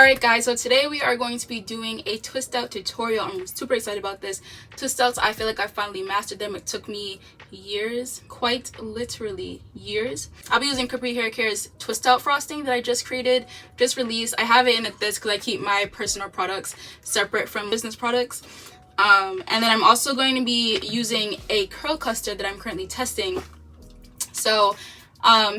Alright guys, so today we are going to be doing a twist out tutorial. I'm super excited about this. Twist outs, I feel like I finally mastered them. It took me years, quite literally years. I'll be using Capri Hair Care's twist out frosting that I just created, just released. I have it in this because I keep my personal products separate from business products. And then I'm also going to be using a curl custard that I'm currently testing. So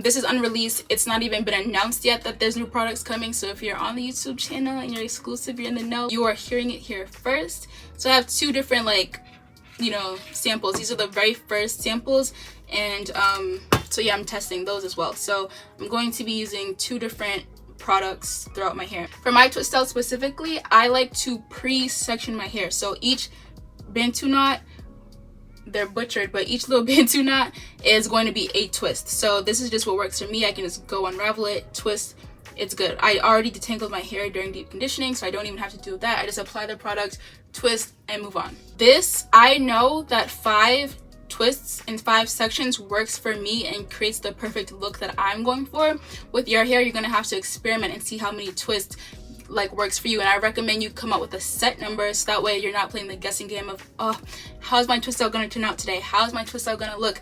this is unreleased. It's not even been announced yet that there's new products coming. So if you're on the YouTube channel and you're exclusive, you're in the know, you are hearing it here first. So I have two different samples. These are the very first samples, and so yeah, I'm testing those as well. So I'm going to be using two different products throughout my hair. For my twist out specifically, I like to pre-section my hair. So each bantu knot, they're butchered, but each little bantu knot is going to be a twist. So this is just what works for me. I can just go unravel it, twist, it's good. I already detangled my hair during deep conditioning, so I don't even have to do that. I just apply the product, twist, and move on. This, I know that 5 twists in 5 sections works for me and creates the perfect look that I'm going for. With your hair, you're gonna have to experiment and see how many twists works for you, and I recommend you come up with a set number, so that way you're not playing the guessing game of, oh, how's my twist out gonna turn out today, how's my twist out gonna look.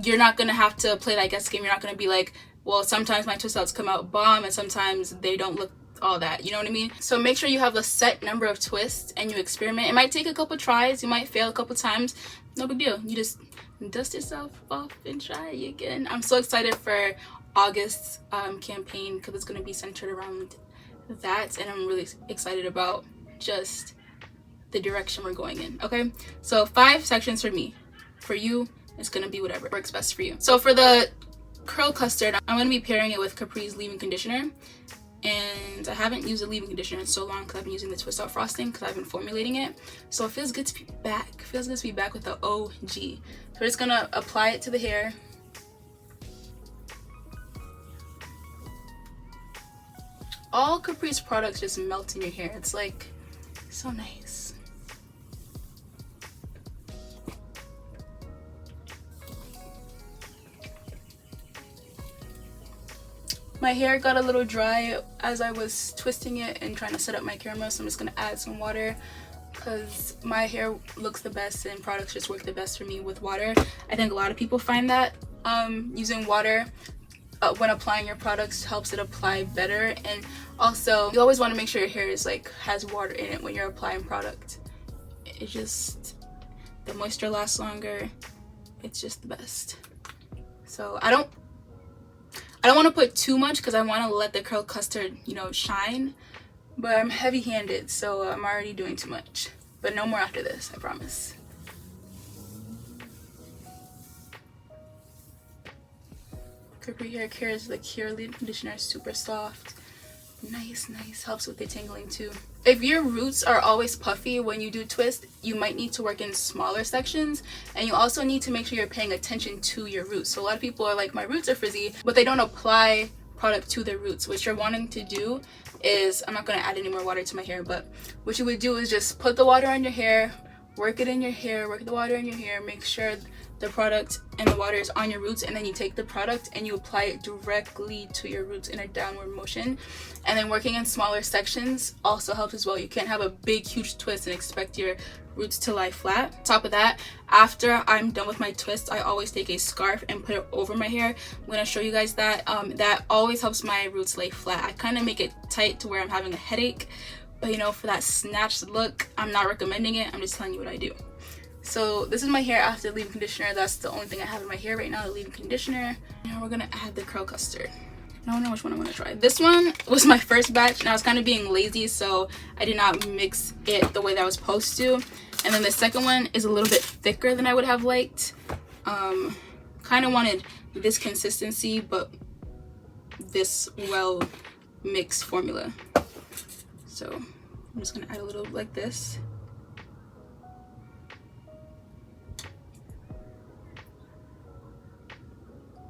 You're not gonna have to play that guessing game. You're not gonna be like, well, sometimes my twist outs come out bomb and sometimes they don't look all that, you know what I mean? So make sure you have a set number of twists and you experiment. It might take a couple tries, you might fail a couple times, no big deal. You just dust yourself off and try again. I'm so excited for August's campaign because it's going to be centered around that, and I'm really excited about just the direction we're going in. Okay, so 5 sections for me. For you, it's going to be whatever works best for you. So for the curl custard, I'm going to be pairing it with Capri's leave-in conditioner. And I haven't used a leave-in conditioner in so long because I've been using the twist out frosting because I've been formulating it. So it feels good to be back. It feels good to be back with the OG. So we're just gonna apply it to the hair. All Capri's products just melt in your hair. It's like so nice. My hair got a little dry as I was twisting it and trying to set up my camera, so I'm just gonna add some water because my hair looks the best and products just work the best for me with water. I think a lot of people find that using water when applying your products helps it apply better, and also you always want to make sure your hair is has water in it when you're applying product. It just, the moisture lasts longer. It's just the best. So I don't want to put too much because I want to let the curl custard, shine. But I'm heavy-handed, so I'm already doing too much. But no more after this, I promise. Capri Hair Care's Cure Leave-In Conditioner is super soft. Nice, helps with the tangling too. If your roots are always puffy when you do twist, you might need to work in smaller sections, and you also need to make sure you're paying attention to your roots. So a lot of people are like, my roots are frizzy, but they don't apply product to their roots. What you're wanting to do is, I'm not going to add any more water to my hair, but what you would do is just put the water on your hair, work it in your hair, work the water in your hair, make sure the product and the water is on your roots, and then you take the product and you apply it directly to your roots in a downward motion. And then working in smaller sections also helps as well. You can't have a big huge twist and expect your roots to lie flat. On top of that, after I'm done with my twist, I always take a scarf and put it over my hair. I'm going to show you guys that. That always helps my roots lay flat. I kind of make it tight to where I'm having a headache, but for that snatched look, I'm not recommending it. I'm just telling you what I do. So this is my hair after the leave-in conditioner. That's the only thing I have in my hair right now, the leave-in conditioner. Now we're gonna add the curl custard. I don't know which one I'm gonna try. This one was my first batch, and I was kind of being lazy, so I did not mix it the way that I was supposed to. And then the second one is a little bit thicker than I would have liked. Kind of wanted this consistency, but this well mixed formula. So I'm just gonna add a little like this.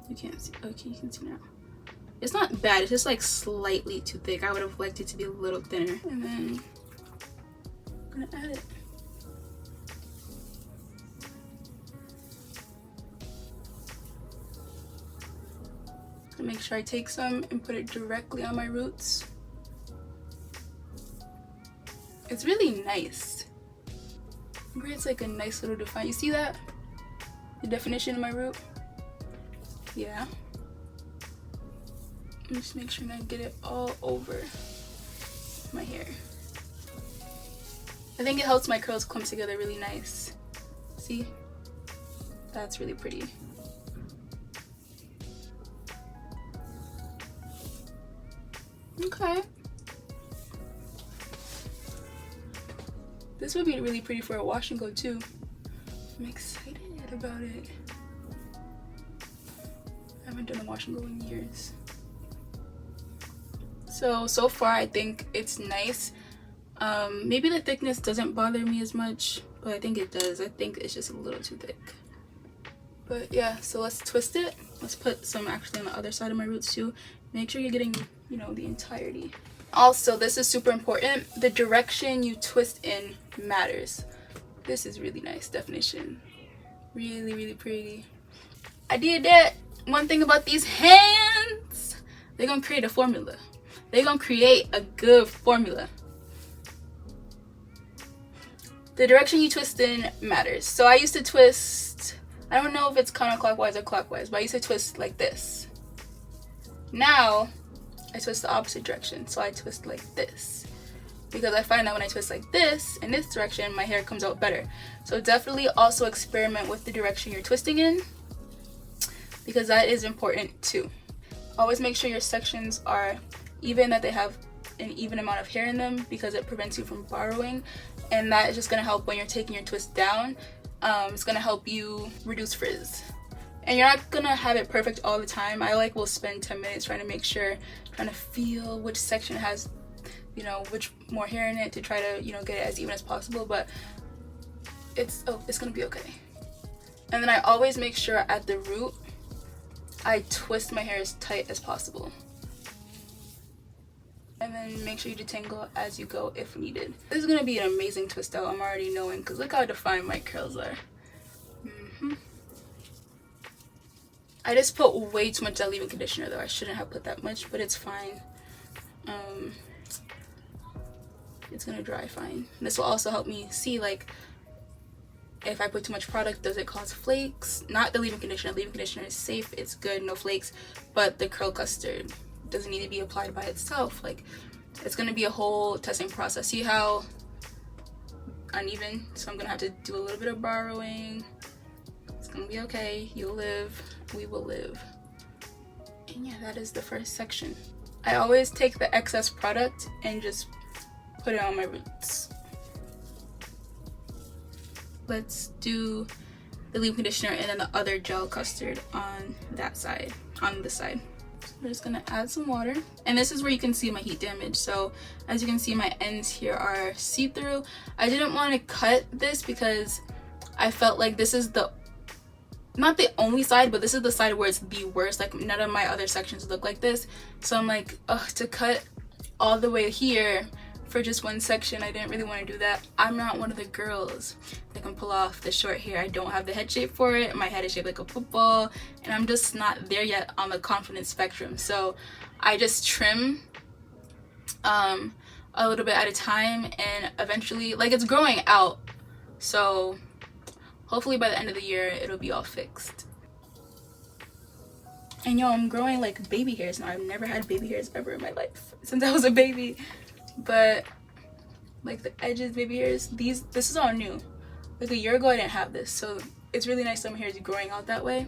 You can't see. Okay, you can see now. It's not bad. It's just slightly too thick. I would have liked it to be a little thinner. And then I'm gonna add it. Make sure I take some and put it directly on my roots. It's really nice. It creates like a nice little define. You see that? The definition of my root? Yeah. Just make sure I get it all over my hair. I think it helps my curls clump together really nice. See? That's really pretty. Okay. This would be really pretty for a wash and go too. I'm excited about it. I haven't done a wash and go in years. So far I think it's nice. Maybe the thickness doesn't bother me as much, but I think it does. I think it's just a little too thick. But yeah, so let's twist it. Let's put some actually on the other side of my roots too. Make sure you're getting, you know, the entirety. Also, this is super important. The direction you twist in matters. This is really nice definition. Really, really pretty. I did that. One thing about these hands, they're gonna create a formula. They're gonna create a good formula. The direction you twist in matters. So I used to twist, I don't know if it's counterclockwise or clockwise, but I used to twist like this. Now I twist the opposite direction, so I twist like this, because I find that when I twist like this in this direction, my hair comes out better. So definitely also experiment with the direction you're twisting in, because that is important too. Always make sure your sections are even, that they have an even amount of hair in them, because it prevents you from borrowing, and that is just going to help when you're taking your twist down. It's going to help you reduce frizz. And you're not gonna have it perfect all the time. I will spend 10 minutes trying to make sure, trying to feel which section has, you know, which more hair in it, to try to, you know, get it as even as possible. But it's gonna be okay. And then I always make sure at the root I twist my hair as tight as possible. And then make sure you detangle as you go if needed. This is gonna be an amazing twist out, I'm already knowing, because look how defined my curls are. I just put way too much leave-in conditioner though. I shouldn't have put that much, but it's fine. It's gonna dry fine. This will also help me see, like, if I put too much product, does it cause flakes? Not the leave-in conditioner. Leave-in conditioner is safe, it's good, no flakes. But the curl custard doesn't need to be applied by itself. Like, it's gonna be a whole testing process. See how uneven? So I'm gonna have to do a little bit of borrowing. It's gonna be okay. You'll live. We will live. And yeah, that is the first section. I always take the excess product and just put it on my roots. Let's do the leave-in conditioner and then the other gel custard on that side, on this side. So we're just gonna add some water. And this is where you can see my heat damage. So as you can see, my ends here are see-through. I didn't want to cut this because I felt like this is not the only side, but this is the side where it's the worst. Like, none of my other sections look like this. So I'm like, ugh, to cut all the way here for just one section, I didn't really want to do that. I'm not one of the girls that can pull off the short hair. I don't have the head shape for it. My head is shaped like a football, and I'm just not there yet on the confidence spectrum. So I just trim a little bit at a time, and eventually, like, it's growing out. So hopefully by the end of the year, it'll be all fixed. And yo, I'm growing like baby hairs now. I've never had baby hairs ever in my life since I was a baby. But like the edges, baby hairs, this is all new. Like a year ago, I didn't have this. So it's really nice that my hair is growing out that way.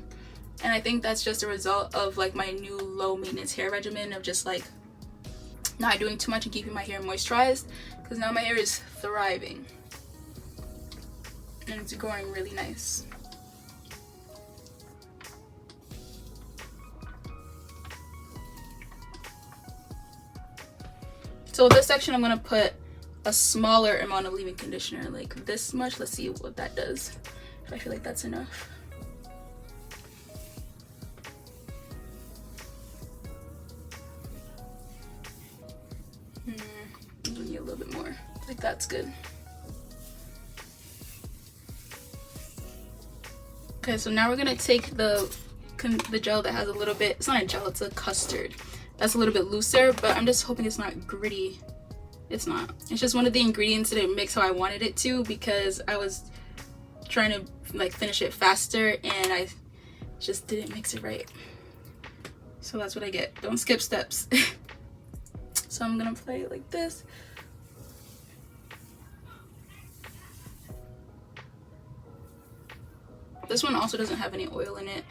And I think that's just a result of like my new low maintenance hair regimen of just like not doing too much and keeping my hair moisturized. Because now my hair is thriving. And it's growing really nice. So this section, I'm gonna put a smaller amount of leave-in conditioner, like this much. Let's see what that does. If I feel like that's enough. I need a little bit more. I think that's good. Okay, so now we're gonna take the gel that has a little bit, it's not a gel, it's a custard. That's a little bit looser, but I'm just hoping it's not gritty It's not. It's just one of the ingredients that didn't mix how I wanted it to, because I was trying to like finish it faster and I just didn't mix it right. So that's what I get. Don't skip steps. So I'm gonna play it like this. This one also doesn't have any oil in it.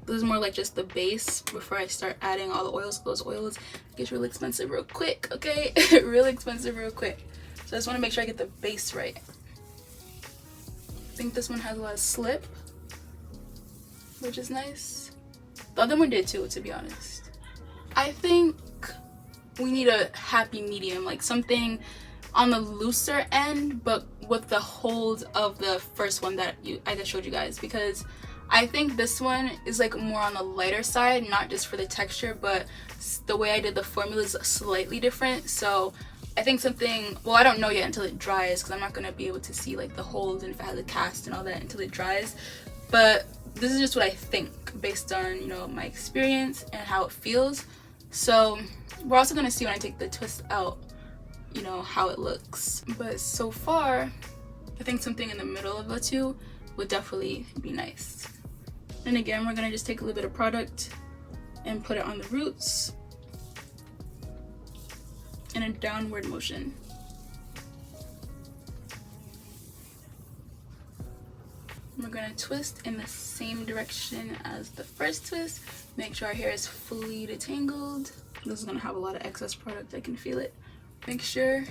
This is more like just the base before I start adding all the oils. Those oils get real expensive real quick, okay? Real expensive real quick. So I just want to make sure I get the base right. I think this one has a lot of slip, which is nice. The other one did too, to be honest. I think we need a happy medium, like something on the looser end, but with the hold of the first one that I just showed you guys, because I think this one is like more on the lighter side, not just for the texture, but the way I did the formula is slightly different. So I think something, well, I don't know yet until it dries, because I'm not going to be able to see like the hold and if it has a cast and all that until it dries. But this is just what I think based on, you know, my experience and how it feels. So we're also going to see when I take the twist out, you know, how it looks. But so far, I think something in the middle of the two would definitely be nice. And again, we're going to just take a little bit of product and put it on the roots in a downward motion. We're going to twist in the same direction as the first twist. Make sure our hair is fully detangled. This is going to have a lot of excess product. I can feel it. Make sure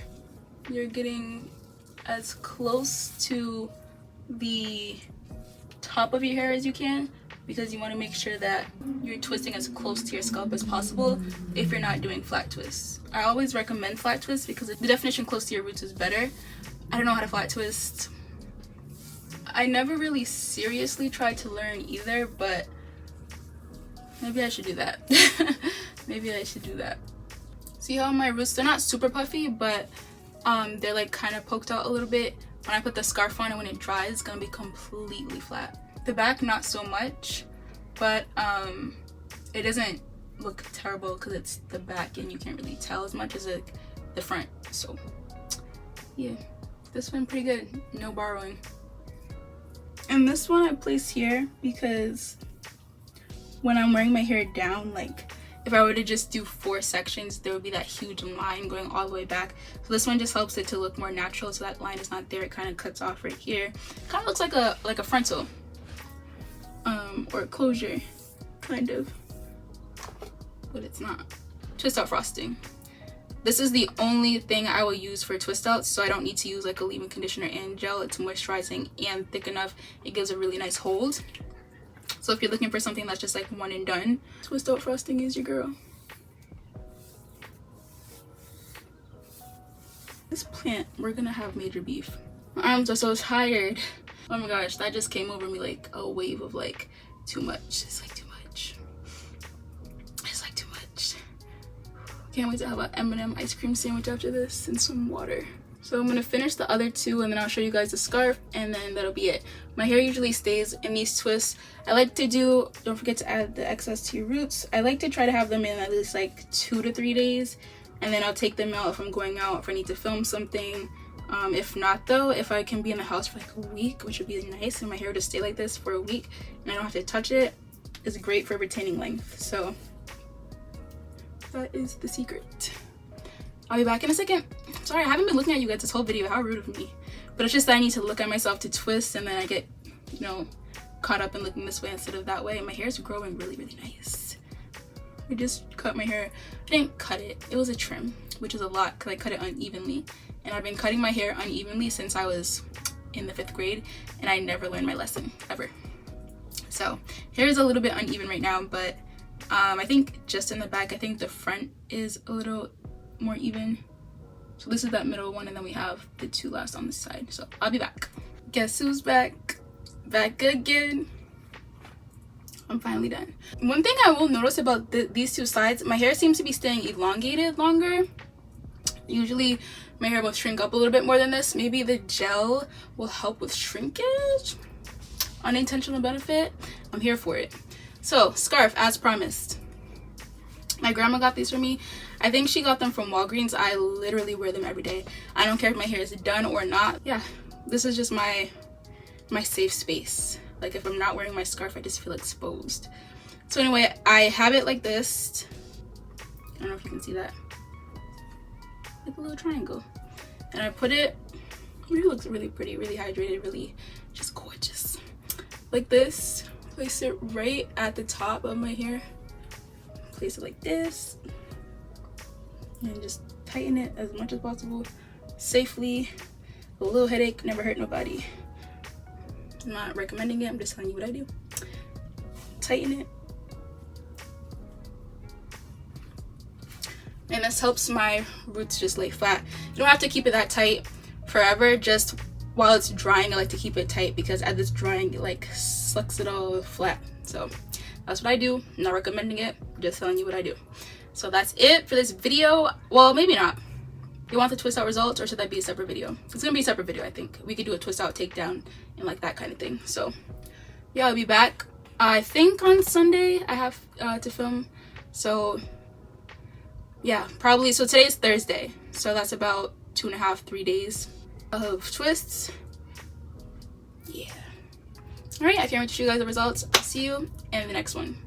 you're getting as close to the top of your hair as you can, because you want to make sure that you're twisting as close to your scalp as possible if you're not doing flat twists. I always recommend flat twists because the definition close to your roots is better. I don't know how to flat twist. I never really seriously tried to learn either, but maybe I should do that. Maybe I should do that. See how my roots, they're not super puffy, but they're like kind of poked out a little bit. When I put the scarf on and when it dries, it's gonna be completely flat. The back, not so much, but it doesn't look terrible because it's the back and you can't really tell as much as the front. So yeah, this one pretty good, no borrowing. And this one I place here because when I'm wearing my hair down, like if I were to just do 4 sections, there would be that huge line going all the way back. So this one just helps it to look more natural, so that line is not there. It kind of cuts off right here. Kind of looks like a frontal or a closure, kind of, but it's not. Twist out frosting. This is the only thing I will use for twist outs, so I don't need to use like a leave-in conditioner and gel. It's moisturizing and thick enough. It gives a really nice hold. So if you're looking for something that's just like one and done, twist out frosting is your girl. This plant, we're gonna have major beef. My arms are so tired. Oh my gosh, that just came over me like a wave of like too much. It's like too much. It's like too much. Can't wait to have an M&M ice cream sandwich after this and some water. So I'm gonna finish the other 2 and then I'll show you guys the scarf and then that'll be it. My hair usually stays in these twists. I like to do, don't forget to add the excess to your roots. I like to try to have them in at least like 2 to 3 days, and then I'll take them out if I'm going out, if I need to film something. If not though, if I can be in the house for like a week, which would be nice, and my hair to stay like this for a week and I don't have to touch it, is great for retaining length. So that is the secret. I'll be back in a second. Sorry, I haven't been looking at you guys this whole video. How rude of me. But it's just that I need to look at myself to twist, and then I get, you know, caught up in looking this way instead of that way. And my hair is growing really, really nice. I just cut my hair. I didn't cut it. It was a trim, which is a lot because I cut it unevenly. And I've been cutting my hair unevenly since I was in the 5th grade, and I never learned my lesson, ever. So hair is a little bit uneven right now, but I think just in the back, I think the front is a little more even. So this is that middle one, and then we have the 2 last on this side. So I'll be back. Guess who's back? Back again. I'm finally done. One thing I will notice about these 2 sides, my hair seems to be staying elongated longer. Usually my hair will shrink up a little bit more than this. Maybe the gel will help with shrinkage. Unintentional benefit. I'm here for it. So scarf, as promised. My grandma got these for me. I think she got them from Walgreens. I literally wear them every day. I don't care if my hair is done or not. Yeah, this is just my safe space. Like if I'm not wearing my scarf, I just feel exposed. So anyway, I have it like this. I don't know if you can see that. Like a little triangle. And I put it, it looks really pretty, really hydrated, really just gorgeous. Like this. Place it right at the top of my hair. Place it like this. And just tighten it as much as possible. Safely. A little headache, never hurt nobody. I'm not recommending it, I'm just telling you what I do. Tighten it. And this helps my roots just lay flat. You don't have to keep it that tight forever, just while it's drying I like to keep it tight, because as it's drying it like sucks it all flat. So that's what I do. I'm not recommending it, just telling you what I do. So that's it for this video. Well, maybe not. You want the twist out results, or should that be a separate video? It's gonna be a separate video. I think we could do a twist out, takedown, and like that kind of thing. So yeah, I'll be back I think on Sunday. I have to film, so yeah, probably. So today's Thursday, so that's about 2.5 3 days of twists. Yeah, all right, I can't wait to show you guys the results. I'll see you in the next one.